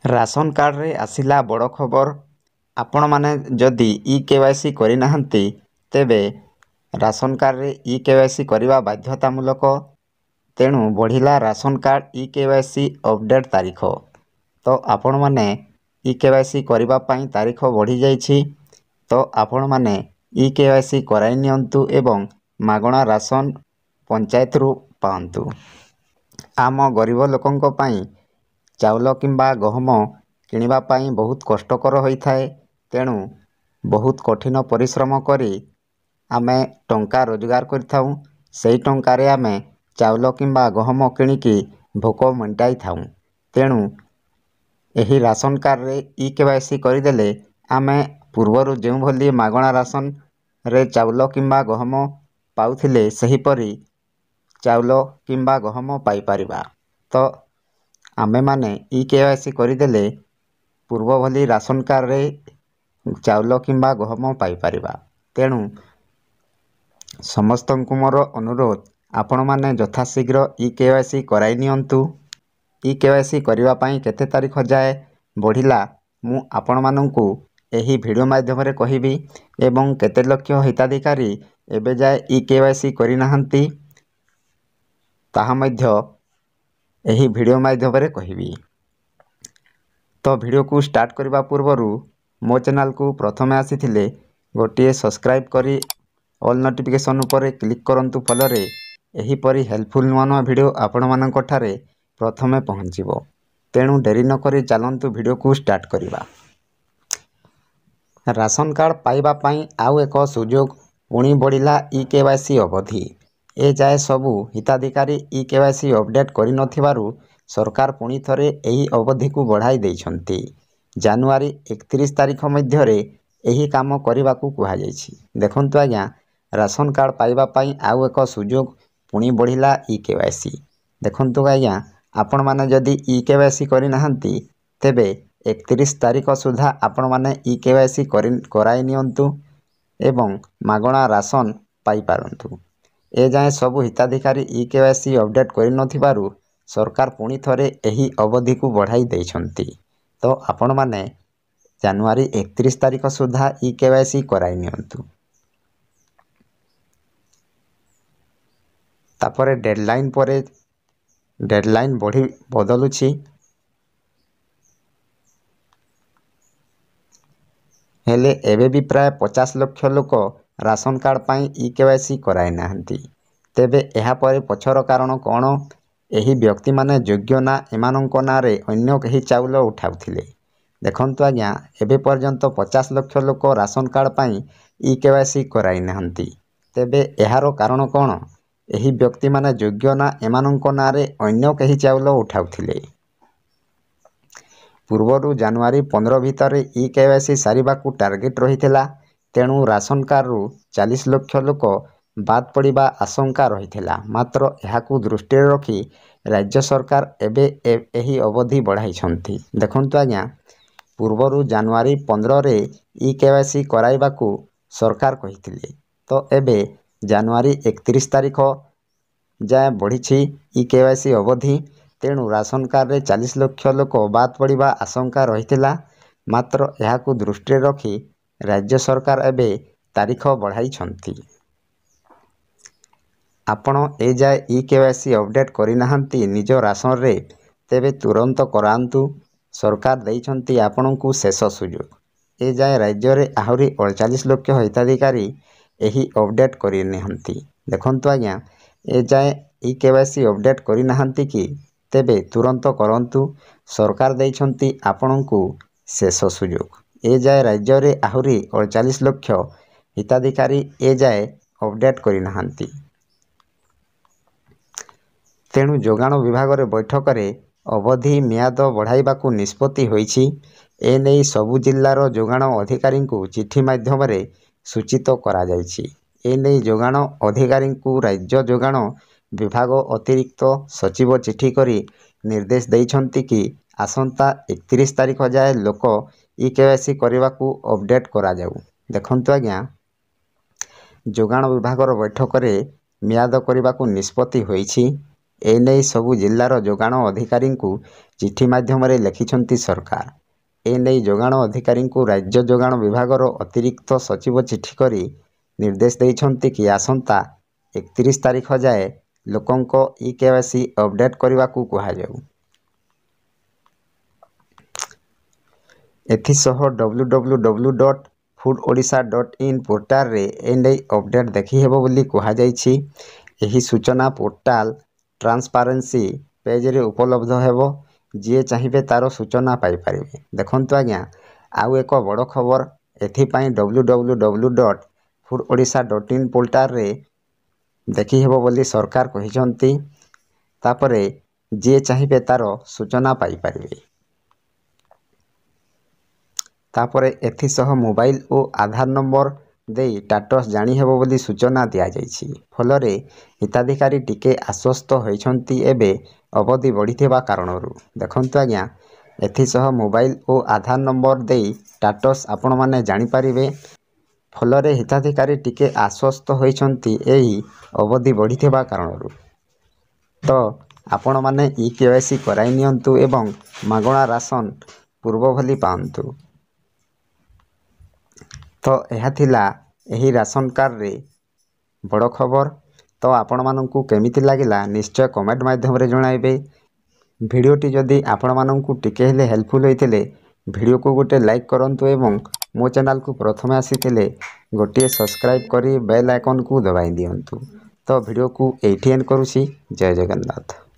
Ration କାର୍ଡ଼ରେ ଆସିଲା ବଡ଼ ଖବର। ଆପଣମାନେ ଯଦି ଇ-କେ.ୱାଇ.ସି. କରିନାହାନ୍ତି ତେବେ ରାସନ କାର୍ଡ଼ରେ ଇ-କେ.ୱାଇ.ସି. କରିବା ବାଧ୍ୟତାମୂଳକ। ତେଣୁ ବଢ଼ିଲା ରାସନ କାର୍ଡ଼ ଇ-କେ.ୱାଇ.ସି. ଅପଡ଼େଟ୍ ତାରିଖ। ତ ଆପଣମାନେ ଇ-କେ.ୱାଇ.ସି. କରିବା ପାଇଁ ତାରିଖ ବଢ଼ିଯାଇଛି। ତ ଆପଣମାନେ ଇ-କେ.ୱାଇ.ସି. କରାଇ ନିଅନ୍ତୁ ଏବଂ ମାଗଣା ରାସନ ପଞ୍ଚାୟତରୁ ପାଆନ୍ତୁ। ଆମ ଗରିବ ଲୋକଙ୍କ ପାଇଁ ଚାଉଳ କିମ୍ବା ଗହମ କିଣିବା ପାଇଁ ବହୁତ କଷ୍ଟକର ହୋଇଥାଏ। ତେଣୁ ବହୁତ କଠିନ ପରିଶ୍ରମ କରି ଆମେ ଟଙ୍କା ରୋଜଗାର କରିଥାଉ। ସେହି ଟଙ୍କାରେ ଆମେ ଚାଉଳ କିମ୍ବା ଗହମ କିଣିକି ଭୋକ ମେଣ୍ଟାଇଥାଉ। ତେଣୁ ଏହି ରାସନ କାର୍ଡ଼ରେ ଇ-କେ.ୱାଇ.ସି. କରିଦେଲେ ଆମେ ପୂର୍ବରୁ ଯେଉଁଭଳି ମାଗଣା ରାସନରେ ଚାଉଳ କିମ୍ବା ଗହମ ପାଉଥିଲେ ସେହିପରି ଚାଉଳ କିମ୍ବା ଗହମ ପାଇପାରିବା। ତ ଆମେମାନେ ଇ-କେ.ୱାଇ.ସି. କରିଦେଲେ ପୂର୍ବ ଭଳି ରାସନ କାର୍ଡ଼ରେ ଚାଉଳ କିମ୍ବା ଗହମ ପାଇପାରିବା। ତେଣୁ ସମସ୍ତଙ୍କୁ ମୋର ଅନୁରୋଧ, ଆପଣମାନେ ଯଥାଶୀଘ୍ର ଇ-କେ.ୱାଇ.ସି. କରାଇ ନିଅନ୍ତୁ। ଇ-କେ.ୱାଇ.ସି. କରିବା ପାଇଁ କେତେ ତାରିଖ ଯାଏ ବଢ଼ିଲା ମୁଁ ଆପଣମାନଙ୍କୁ ଏହି ଭିଡ଼ିଓ ମାଧ୍ୟମରେ କହିବି ଏବଂ କେତେ ଲକ୍ଷ ହିତାଧିକାରୀ ଏବେ ଯାଏ ଇ-କେ.ୱାଇ.ସି. କରିନାହାନ୍ତି ତାହା ମଧ୍ୟ ଏହି ଭିଡ଼ିଓ ମାଧ୍ୟମରେ କହିବି। ତ ଭିଡ଼ିଓକୁ ଷ୍ଟାର୍ଟ କରିବା ପୂର୍ବରୁ ମୋ ଚ୍ୟାନେଲକୁ ପ୍ରଥମେ ଆସିଥିଲେ ଗୋଟିଏ ସବସ୍କ୍ରାଇବ୍ କରି ଅଲ୍ ନୋଟିଫିକେସନ୍ ଉପରେ କ୍ଲିକ୍ କରନ୍ତୁ। ଫଳରେ ଏହିପରି ହେଲ୍ପଫୁଲ୍ ନୂଆ ନୂଆ ଭିଡ଼ିଓ ଆପଣମାନଙ୍କ ଠାରେ ପ୍ରଥମେ ପହଞ୍ଚିବ। ତେଣୁ ଡେରି ନକରି ଚାଲନ୍ତୁ ଭିଡ଼ିଓକୁ ଷ୍ଟାର୍ଟ କରିବା। ରାସନ କାର୍ଡ଼ ପାଇବା ପାଇଁ ଆଉ ଏକ ସୁଯୋଗ ପୁଣି ବଢ଼ିଲା ଇ-କେ.ୱାଇ.ସି. ଅବଧି। ଏଯାଏ ସବୁ ହିତାଧିକାରୀ ଇ-କେ.ୱାଇ.ସି. ଅପଡ଼େଟ୍ କରିନଥିବାରୁ ସରକାର ପୁଣି ଥରେ ଏହି ଅବଧିକୁ ବଢ଼ାଇ ଦେଇଛନ୍ତି। ଜାନୁଆରୀ 31 ତାରିଖ ମଧ୍ୟରେ ଏହି କାମ କରିବାକୁ କୁହାଯାଇଛି। ଦେଖନ୍ତୁ ଆଜ୍ଞା, ରାସନ କାର୍ଡ଼ ପାଇବା ପାଇଁ ଆଉ ଏକ ସୁଯୋଗ ପୁଣି ବଢ଼ିଲା ଇ-କେ.ୱାଇ.ସି. ଦେଖନ୍ତୁ ଆଜ୍ଞା, ଆପଣମାନେ ଯଦି ଇ-କେ.ୱାଇ.ସି. କରିନାହାନ୍ତି ତେବେ 31 ତାରିଖ ସୁଦ୍ଧା ଆପଣମାନେ ଇ-କେ.ୱାଇ.ସି. କରାଇ ନିଅନ୍ତୁ ଏବଂ ମାଗଣା ରାସନ ପାଇପାରନ୍ତୁ। ଏଯାଏଁ ସବୁ ହିତାଧିକାରୀ ଇ-କେ.ୱାଇ.ସି. ଅପଡ଼େଟ୍ କରିନଥିବାରୁ ସରକାର ପୁଣି ଥରେ ଏହି ଅବଧିକୁ ବଢ଼ାଇ ଦେଇଛନ୍ତି। ତ ଆପଣମାନେ ଜାନୁଆରୀ 31 ତାରିଖ ସୁଦ୍ଧା ଇ-କେ.ୱାଇ.ସି. କରାଇ ନିଅନ୍ତୁ। ତାପରେ ଡେଡ଼ଲାଇନ୍ ପରେ ଡେଡ଼ଲାଇନ୍ ବଦଳୁଛି। ହେଲେ ଏବେ ବି ପ୍ରାୟ 50 ଲକ୍ଷ ଲୋକ ରାସନ କାର୍ଡ଼ ପାଇଁ ଇ-କେ.ୱାଇ.ସି. କରାଇ ନାହାନ୍ତି। ତେବେ ଏହାପରେ ପଛର କାରଣ କ'ଣ? ଏହି ବ୍ୟକ୍ତିମାନେ ଯୋଗ୍ୟ ନା ଏମାନଙ୍କ ନାଁରେ ଅନ୍ୟ କେହି ଚାଉଳ ଉଠାଉଥିଲେ? ଦେଖନ୍ତୁ ଆଜ୍ଞା, ଏବେ ପର୍ଯ୍ୟନ୍ତ 50 ଲକ୍ଷ ଲୋକ ରାସନ କାର୍ଡ଼ ପାଇଁ ଇ-କେ.ୱାଇ.ସି. କରାଇ ନାହାନ୍ତି। ତେବେ ଏହାର କାରଣ କ'ଣ? ଏହି ବ୍ୟକ୍ତିମାନେ ଯୋଗ୍ୟ ନା ଏମାନଙ୍କ ନାଁରେ ଅନ୍ୟ କେହି ଚାଉଳ ଉଠାଉଥିଲେ? ପୂର୍ବରୁ ଜାନୁଆରୀ 15 ଭିତରେ ଇ-କେ.ୱାଇ.ସି. ସାରିବାକୁ ଟାର୍ଗେଟ୍ ରହିଥିଲା। ତେଣୁ ରାସନ କାର୍ଡ଼ରୁ 40 ଲକ୍ଷ ଲୋକ ବାଦ୍ ପଡ଼ିବା ଆଶଙ୍କା ରହିଥିଲା। ମାତ୍ର ଏହାକୁ ଦୃଷ୍ଟିରେ ରଖି ରାଜ୍ୟ ସରକାର ଏବେ ଏହି ଅବଧି ବଢ଼ାଇଛନ୍ତି। ଦେଖନ୍ତୁ ଆଜ୍ଞା, ପୂର୍ବରୁ ଜାନୁଆରୀ 15ରେ ଇ-କେ.ୱାଇ.ସି. କରାଇବାକୁ ସରକାର କହିଥିଲେ। ତ ଏବେ ଜାନୁଆରୀ 31 ତାରିଖ ଯାଏଁ ବଢ଼ିଛି ଇ-କେ.ୱାଇ.ସି. ଅବଧି। ତେଣୁ ରାସନ କାର୍ଡ଼ରେ 40 ଲକ୍ଷ ଲୋକ ବାଦ୍ ପଡ଼ିବା ଆଶଙ୍କା ରହିଥିଲା। ମାତ୍ର ଏହାକୁ ଦୃଷ୍ଟିରେ ରଖି ରାଜ୍ୟ ସରକାର ଏବେ ତାରିଖ ବଢ଼ାଇଛନ୍ତି। ଆପଣ ଏଯାଏ ଇ-କେ.ୱାଇ.ସି. ଅପଡ଼େଟ୍ କରିନାହାନ୍ତି ନିଜ ରାସନରେ ତେବେ ତୁରନ୍ତ କରାନ୍ତୁ। ସରକାର ଦେଇଛନ୍ତି ଆପଣଙ୍କୁ ଶେଷ ସୁଯୋଗ। ଏଯାଏ ରାଜ୍ୟରେ ଆହୁରି 48 ଲକ୍ଷ ହିତାଧିକାରୀ ଏହି ଅପଡ଼େଟ୍ କରିନାହାନ୍ତି। ଦେଖନ୍ତୁ ଆଜ୍ଞା, ଏଯାଏ ଇ-କେ.ୱାଇ.ସି. ଅପଡ଼େଟ୍ କରିନାହାନ୍ତି କି? ତେବେ ତୁରନ୍ତ କରନ୍ତୁ। ସରକାର ଦେଇଛନ୍ତି ଆପଣଙ୍କୁ ଶେଷ ସୁଯୋଗ। ଏଯାଏ ରାଜ୍ୟରେ ଆହୁରି 48 ଲକ୍ଷ ହିତାଧିକାରୀ ଏଯାଏ ଅପଡ଼େଟ୍ କରିନାହାନ୍ତି। ତେଣୁ ଯୋଗାଣ ବିଭାଗର ବୈଠକରେ ଅବଧି ମିଆଦ ବଢ଼ାଇବାକୁ ନିଷ୍ପତ୍ତି ହୋଇଛି। ଏନେଇ ସବୁ ଜିଲ୍ଲାର ଯୋଗାଣ ଅଧିକାରୀଙ୍କୁ ଚିଠି ମାଧ୍ୟମରେ ସୂଚିତ କରାଯାଇଛି। ଏନେଇ ଯୋଗାଣ ଅଧିକାରୀଙ୍କୁ ରାଜ୍ୟ ଯୋଗାଣ ବିଭାଗ ଅତିରିକ୍ତ ସଚିବ ଚିଠି କରି ନିର୍ଦ୍ଦେଶ ଦେଇଛନ୍ତି କି ଆସନ୍ତା 31 ତାରିଖ ଯାଏଁ ଲୋକ ଇ-କେ.ୱାଇ.ସି. କରିବାକୁ ଅପଡ଼େଟ୍ କରାଯାଉ। ଦେଖନ୍ତୁ ଆଜ୍ଞା, ଯୋଗାଣ ବିଭାଗର ବୈଠକରେ ମିଆଦ କରିବାକୁ ନିଷ୍ପତ୍ତି ହୋଇଛି। एनेई सबु जिल्लार जोगाण अधिकारीଙ୍କୁ चिठी माध्यमରେ ଲେଖିଛନ୍ତି ସରକାର। एनेई जोगाण अधिकारीଙ୍କୁ राज्य जोगाण विभागर अतिरिक्त सचिव चिठी କରି निर्देश ଦେଇଛନ୍ତି कि आसंता 31 तारिख जाए लोकंक ई-केवाईसी अपडेट करने कुहाଯାଉ। एथिसह www.foododisha.in पोर्टाल रे एनेई अपडेट देखि हेबो बोली कुहाଯାଇଛି। एही सूचना पोर्टाल ट्रांसपेरेंसी पेज रे उपलब्ध हेबो। जिए चाहिए तार सूचना पाई परिबे। देखंतु आज्ञा आउ एक बड़ खबर एथिपाई www.foododisha.in पोर्टाल रे देखि हेबो बोली सरकार कहिसंती। तापरे जिए चाहिए तार सूचना पाई परिबे। तापरे एथिसह मोबाइल और आधार नंबर दे स्टेटस जानी हेबो बोली सूचना दिया जाइछि। फलरे हिताधिकारी टिके आश्वस्त होइछंती एबे अवधि बढ़िथिबा कारणरू। देखंतु आज्ञा एथिसह मोबाइल और आधार नंबर दे स्टेटस आपण माने जानि परिबे। फलरे हिताधिकारी टिके आश्वस्त होइछंती एही अवधि बढ़िथिबा कारणरू। तो आपण माने ई-केवाईसी कराई नियंतु एवं मागणा राशन पूर्व भली पांतु। तो यह थिला एही राशन कार्ड रे बड़ खबर। तो आपण माननकु केमिति लागिला निश्चय कमेंट माध्यम रे जणाइबे। वीडियोटी जदि आपण माननकु टिके हेले हेल्पफुल होइतिले वीडियो को गोटे लाइक करंतु एवं मो चैनल को प्रथमे आसीतिले गोटे सब्सक्राइब करी बेल आइकन को दबाई दियंतु। तो वीडियो को एठी एंड करूसी। जय जगन्नाथ।